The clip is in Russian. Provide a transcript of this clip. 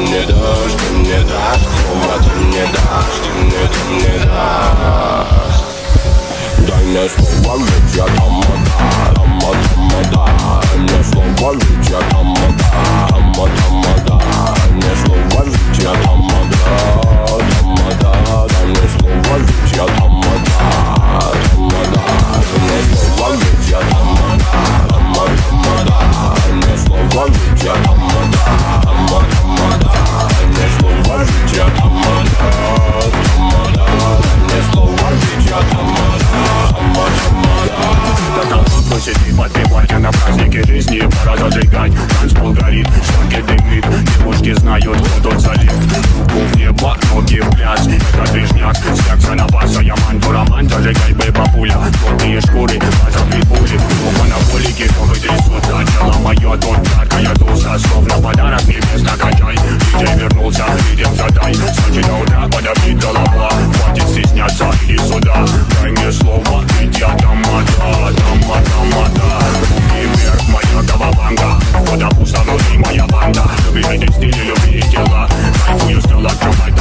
мне дашь, ты мне дашь, слово ты мне дашь, ты мне дашь. Дай мне слово, ведь я тамада, тамада. Дай мне слово, ведь я тамада, тамада. Дай мне слово, ведь я тамада, тамада. Дай мне слово, ведь я тамада, тамада. Дай мне слово, ведь я тамада, тамада. Дай мне слово, ведь я тамада, тамада. Дай мне слово, ведь я тамада, тамада. Дай мне слово, ведь я тамада. Сидим подпевать, а на празднике жизни пора зажигать. Танцпол горит, штанги дымит, девушки знают, кто тут залит. Руку в небо, ноги в пляс, это движняк. Стякса на баса, я мантураман, зажигай, бэй-бабуля. Плотные шкуры, базовые пули. Оба на полике, кого трясутся. Тело мое тут яркая туса, словно подарок небес накачай. Диджей вернулся, ритм задай. С ночи до утра подобрит голова. Хватит стесняться, иди сюда. Дай мне слово, ведь я тамада, тамада. Руки вверх, моя кавабанга. Вода пуста, внутри моя банда. Любите стили, любите тела. Кайфую, стала чувак.